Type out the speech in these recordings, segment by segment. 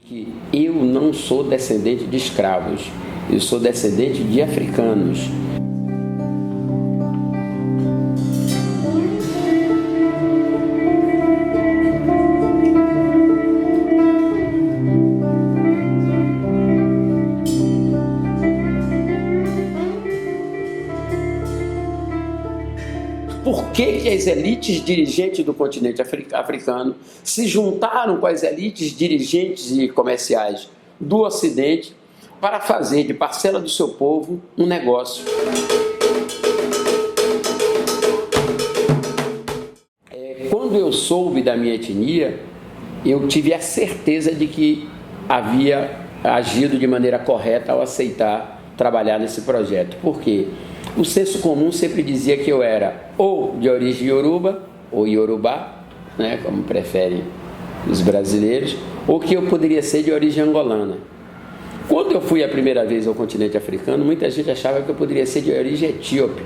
Que eu não sou descendente de escravos, eu sou descendente de africanos. Por que as elites dirigentes do continente africano se juntaram com as elites dirigentes e comerciais do Ocidente para fazer de parcela do seu povo um negócio? Quando eu soube da minha etnia, eu tive a certeza de que havia agido de maneira correta ao aceitar trabalhar nesse projeto. Por quê? O senso comum sempre dizia que eu era ou de origem Yoruba, ou Yorubá, né, como preferem os brasileiros, ou que eu poderia ser de origem angolana. Quando eu fui a primeira vez ao continente africano, muita gente achava que eu poderia ser de origem etíope,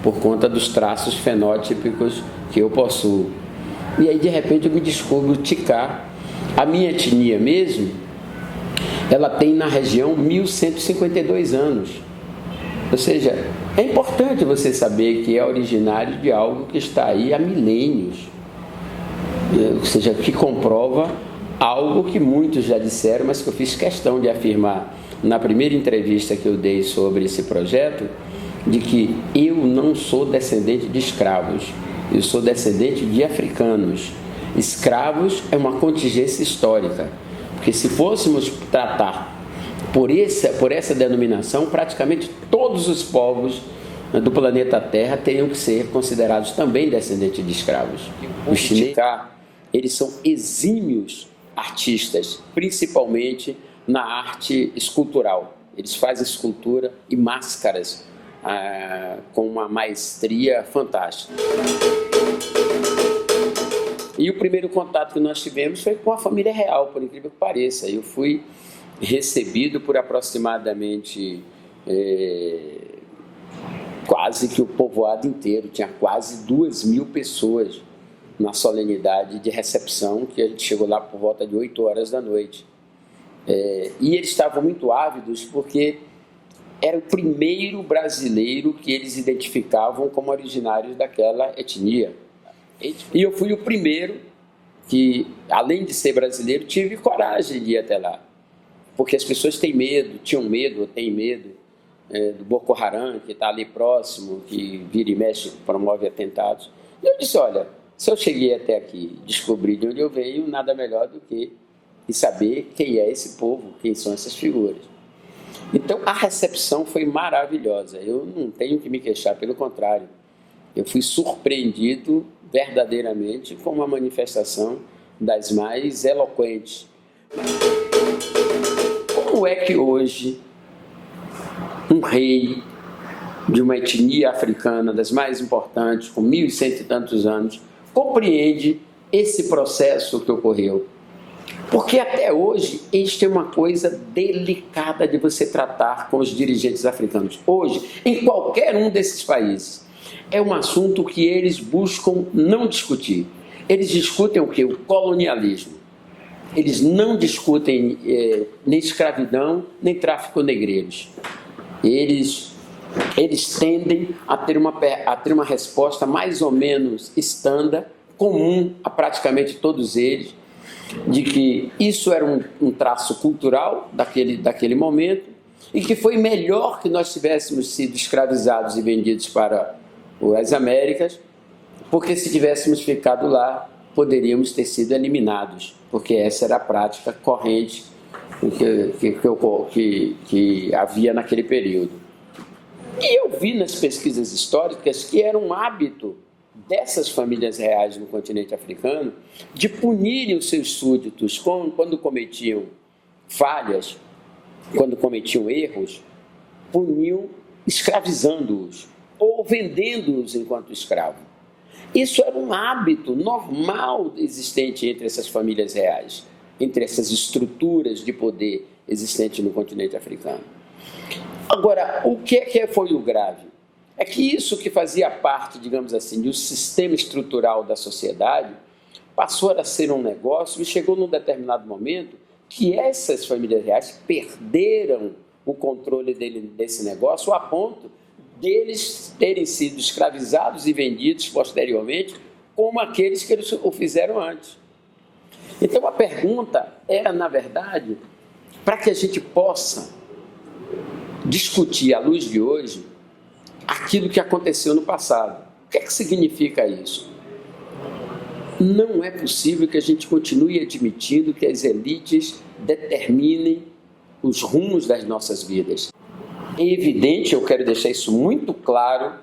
por conta dos traços fenótipos que eu possuo. E aí, de repente, eu me descubro ticar. A minha etnia mesmo, ela tem na região 1.152 anos. Ou seja, é importante você saber que é originário de algo que está aí há milênios. Ou seja, que comprova algo que muitos já disseram, mas que eu fiz questão de afirmar na primeira entrevista que eu dei sobre esse projeto, de que eu não sou descendente de escravos, eu sou descendente de africanos. Escravos é uma contingência histórica, porque se fôssemos tratar por essa denominação, praticamente todos os povos do planeta Terra teriam que ser considerados também descendentes de escravos. Os chineses, eles são exímios artistas, principalmente na arte escultural. Eles fazem escultura e máscaras com uma maestria fantástica. E o primeiro contato que nós tivemos foi com a família real, por incrível que pareça. Eu fui recebido por aproximadamente quase que o povoado inteiro, tinha quase 2.000 pessoas na solenidade de recepção, que a gente chegou lá por volta de 8 horas da noite. E eles estavam muito ávidos porque era o primeiro brasileiro que eles identificavam como originários daquela etnia. E eu fui o primeiro que, além de ser brasileiro, tive coragem de ir até lá. Porque as pessoas tinham medo ou têm medo do Boko Haram, que está ali próximo, que vira e mexe, promove atentados. E eu disse, olha, se eu cheguei até aqui, descobri de onde eu venho, nada melhor do que saber quem é esse povo, quem são essas figuras. Então, a recepção foi maravilhosa. Eu não tenho que me queixar, pelo contrário. Eu fui surpreendido verdadeiramente com uma manifestação das mais eloquentes. Como é que hoje um rei de uma etnia africana das mais importantes, com 1.100 e tantos anos, compreende esse processo que ocorreu? Porque até hoje, este é uma coisa delicada de você tratar com os dirigentes africanos. Hoje, em qualquer um desses países, é um assunto que eles buscam não discutir. Eles discutem o quê? O colonialismo. Eles não discutem nem escravidão, nem tráfico negreiros. Eles tendem a ter uma resposta mais ou menos estándar, comum a praticamente todos eles, de que isso era um traço cultural daquele momento e que foi melhor que nós tivéssemos sido escravizados e vendidos para as Américas, porque se tivéssemos ficado lá, poderíamos ter sido eliminados, porque essa era a prática corrente que havia naquele período. E eu vi nas pesquisas históricas que era um hábito dessas famílias reais no continente africano de punirem os seus súditos quando cometiam falhas, quando cometiam erros, puniam escravizando-os ou vendendo-os enquanto escravo. Isso era um hábito normal existente entre essas famílias reais, entre essas estruturas de poder existentes no continente africano. Agora, o que foi o grave? É que isso que fazia parte, digamos assim, do sistema estrutural da sociedade, passou a ser um negócio e chegou num determinado momento que essas famílias reais perderam o controle desse negócio a ponto deles terem sido escravizados e vendidos posteriormente como aqueles que eles o fizeram antes. Então a pergunta era, na verdade, para que a gente possa discutir à luz de hoje aquilo que aconteceu no passado. O que é que significa isso? Não é possível que a gente continue admitindo que as elites determinem os rumos das nossas vidas. É evidente, eu quero deixar isso muito claro,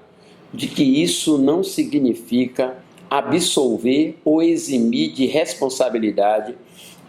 de que isso não significa absolver ou eximir de responsabilidade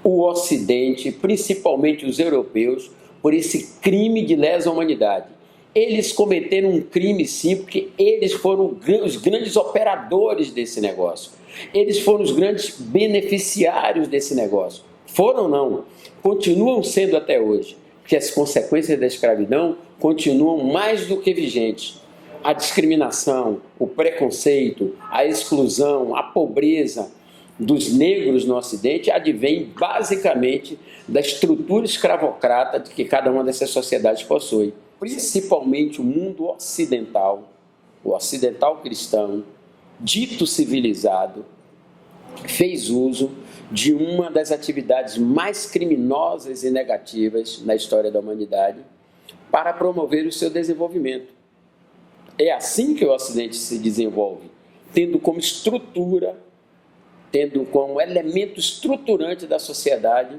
o Ocidente, principalmente os europeus, por esse crime de lesa humanidade. Eles cometeram um crime, sim, porque eles foram os grandes operadores desse negócio. Eles foram os grandes beneficiários desse negócio. Foram não, continuam sendo até hoje, porque as consequências da escravidão continuam mais do que vigentes. A discriminação, o preconceito, a exclusão, a pobreza dos negros no Ocidente advém basicamente da estrutura escravocrata que cada uma dessas sociedades possui. Principalmente o mundo ocidental, o ocidental cristão, dito civilizado, fez uso de uma das atividades mais criminosas e negativas na história da humanidade para promover o seu desenvolvimento. É assim que o Ocidente se desenvolve, tendo como estrutura, tendo como elemento estruturante da sociedade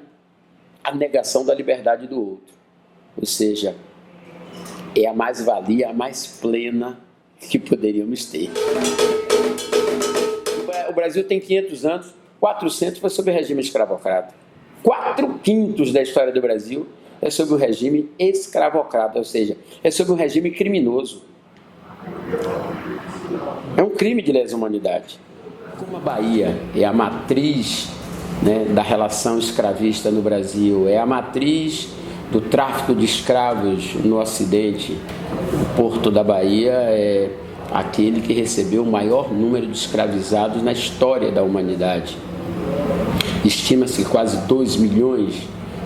a negação da liberdade do outro. Ou seja, é a mais-valia, a mais plena que poderíamos ter. O Brasil tem 500 anos, 400 foi sob o regime escravocrata. 4/5 da história do Brasil é sob o regime escravocrata, ou seja, é sob um regime criminoso. É um crime de lesa humanidade. Como a Bahia é a matriz, da relação escravista no Brasil, é a matriz do tráfico de escravos no Ocidente, o Porto da Bahia é aquele que recebeu o maior número de escravizados na história da humanidade. Estima-se que quase 2 milhões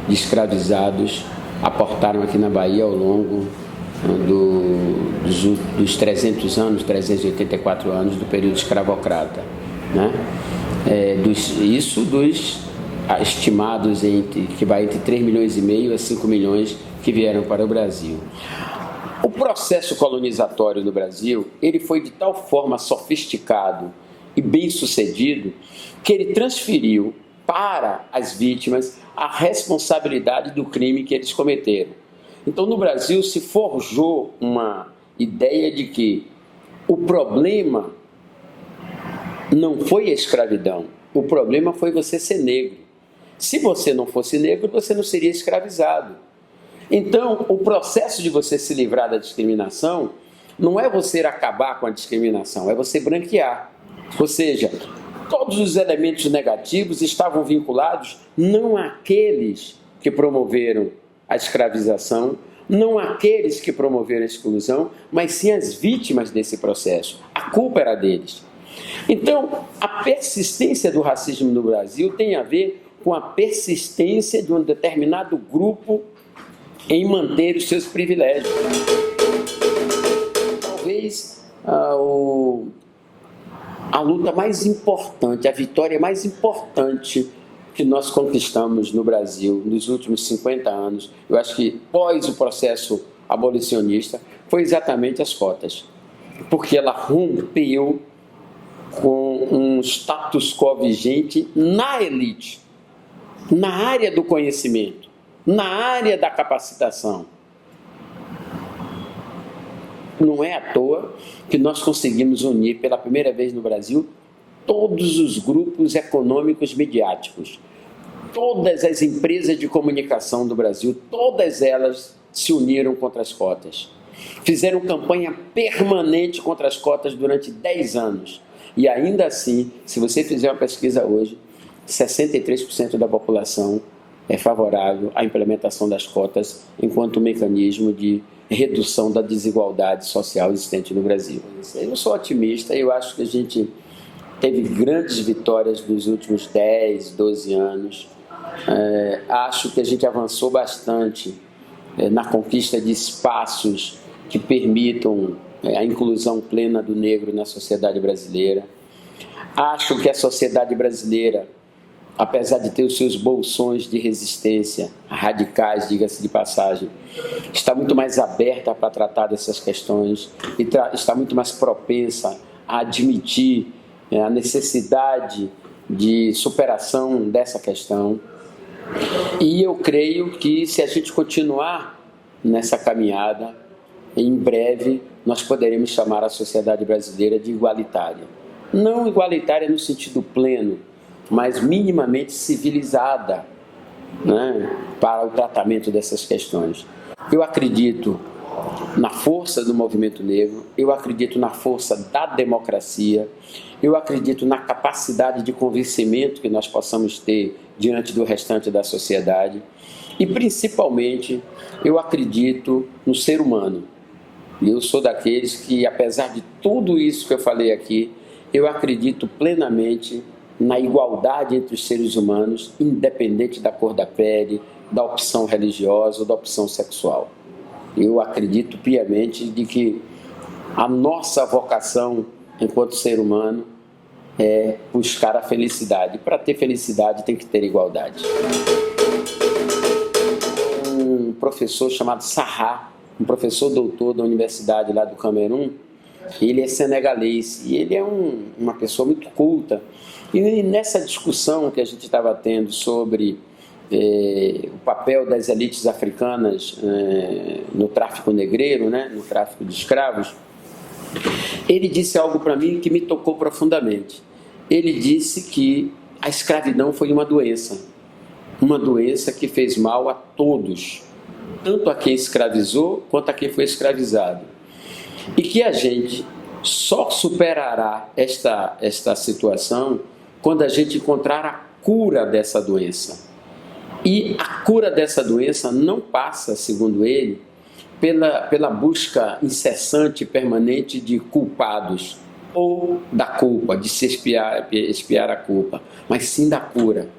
de escravizados aportaram aqui na Bahia ao longo dos 300 anos, 384 anos do período escravocrata. Isso dos estimados que vai entre 3 milhões e meio a 5 milhões que vieram para o Brasil. O processo colonizatório no Brasil, ele foi de tal forma sofisticado e bem sucedido que ele transferiu para as vítimas a responsabilidade do crime que eles cometeram. Então, no Brasil se forjou uma ideia de que o problema não foi a escravidão, o problema foi você ser negro. Se você não fosse negro, você não seria escravizado. Então, o processo de você se livrar da discriminação não é você acabar com a discriminação, é você branquear. Ou seja, todos os elementos negativos estavam vinculados não àqueles que promoveram a escravização, não àqueles que promoveram a exclusão, mas sim às vítimas desse processo. A culpa era deles. Então, a persistência do racismo no Brasil tem a ver com a persistência de um determinado grupo em manter os seus privilégios. Talvez a luta mais importante, a vitória mais importante que nós conquistamos no Brasil nos últimos 50 anos, eu acho que pós o processo abolicionista, foi exatamente as cotas. Porque ela rompeu com um status quo vigente na elite, na área do conhecimento, na área da capacitação. Não é à toa que nós conseguimos unir pela primeira vez no Brasil todos os grupos econômicos midiáticos, todas as empresas de comunicação do Brasil, todas elas se uniram contra as cotas. Fizeram campanha permanente contra as cotas durante 10 anos. E ainda assim, se você fizer uma pesquisa hoje, 63% da população é favorável à implementação das cotas enquanto mecanismo de redução da desigualdade social existente no Brasil. Eu sou otimista e eu acho que a gente teve grandes vitórias nos últimos 10, 12 anos Acho que a gente avançou bastante na conquista de espaços que permitam a inclusão plena do negro na sociedade brasileira. Acho que a sociedade brasileira, apesar de ter os seus bolsões de resistência radicais, diga-se de passagem, está muito mais aberta para tratar dessas questões e está muito mais propensa a admitir a necessidade de superação dessa questão. E eu creio que, se a gente continuar nessa caminhada, em breve nós poderemos chamar a sociedade brasileira de igualitária. Não igualitária no sentido pleno, mas minimamente civilizada, né, para o tratamento dessas questões. Eu acredito na força do movimento negro, eu acredito na força da democracia, eu acredito na capacidade de convencimento que nós possamos ter diante do restante da sociedade e, principalmente, eu acredito no ser humano. Eu sou daqueles que, apesar de tudo isso que eu falei aqui, eu acredito plenamente na igualdade entre os seres humanos, independente da cor da pele, da opção religiosa ou da opção sexual. Eu acredito piamente de que a nossa vocação enquanto ser humano é buscar a felicidade. Para ter felicidade tem que ter igualdade. Um professor chamado Sarra, um professor doutor da universidade lá do Camerun, ele é senegalês e ele é uma pessoa muito culta. E nessa discussão que a gente estava tendo sobre o papel das elites africanas no tráfico negreiro, né, no tráfico de escravos, ele disse algo para mim que me tocou profundamente. Ele disse que a escravidão foi uma doença que fez mal a todos, tanto a quem escravizou quanto a quem foi escravizado. E que a gente só superará esta situação quando a gente encontrar a cura dessa doença. E a cura dessa doença não passa, segundo ele, pela busca incessante e permanente de culpados ou da culpa, de se expiar a culpa, mas sim da cura.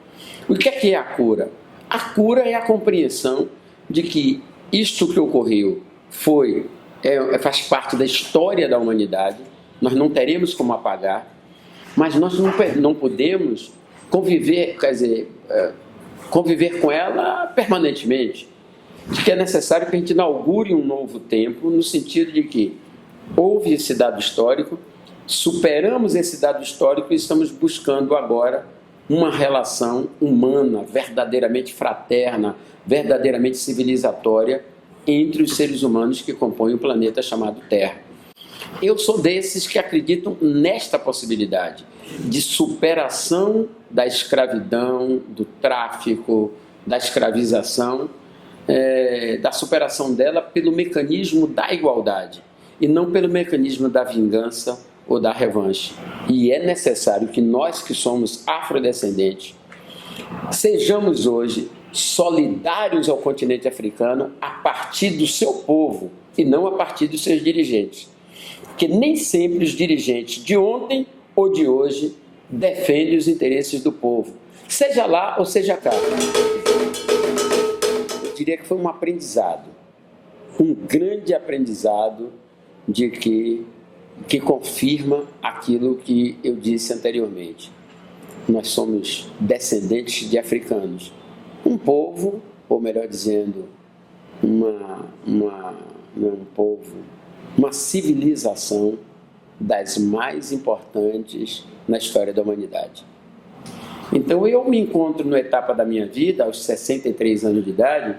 O que é a cura? A cura é a compreensão de que isto que ocorreu faz parte da história da humanidade, nós não teremos como apagar, mas nós não podemos conviver com ela permanentemente. De que é necessário que a gente inaugure um novo tempo, no sentido de que houve esse dado histórico, superamos esse dado histórico e estamos buscando agora uma relação humana, verdadeiramente fraterna, verdadeiramente civilizatória entre os seres humanos que compõem o planeta chamado Terra. Eu sou desses que acreditam nesta possibilidade de superação da escravidão, do tráfico, da escravização, da superação dela pelo mecanismo da igualdade e não pelo mecanismo da vingança ou da revanche. E é necessário que nós que somos afrodescendentes sejamos hoje solidários ao continente africano a partir do seu povo e não a partir dos seus dirigentes. Porque nem sempre os dirigentes de ontem ou de hoje defendem os interesses do povo, seja lá ou seja cá. Eu diria que foi um aprendizado, um grande aprendizado de que confirma aquilo que eu disse anteriormente. Nós somos descendentes de africanos. Um povo, ou melhor dizendo, uma civilização das mais importantes na história da humanidade. Então eu me encontro numa etapa da minha vida, aos 63 anos de idade,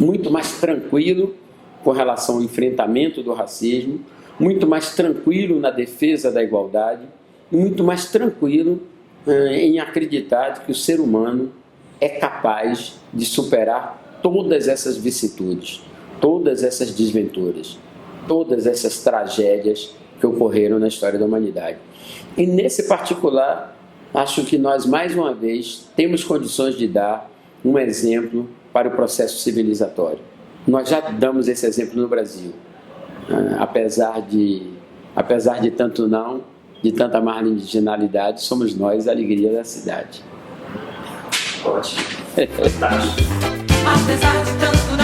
muito mais tranquilo com relação ao enfrentamento do racismo, muito mais tranquilo na defesa da igualdade e muito mais tranquilo em acreditar que o ser humano é capaz de superar todas essas vicissitudes, todas essas desventuras, todas essas tragédias que ocorreram na história da humanidade. E nesse particular, acho que nós, mais uma vez, temos condições de dar um exemplo para o processo civilizatório. Nós já damos esse exemplo no Brasil. Apesar de tanto não, de tanta marginalidade, somos nós a alegria da cidade. Ótimo. Apesar de tanto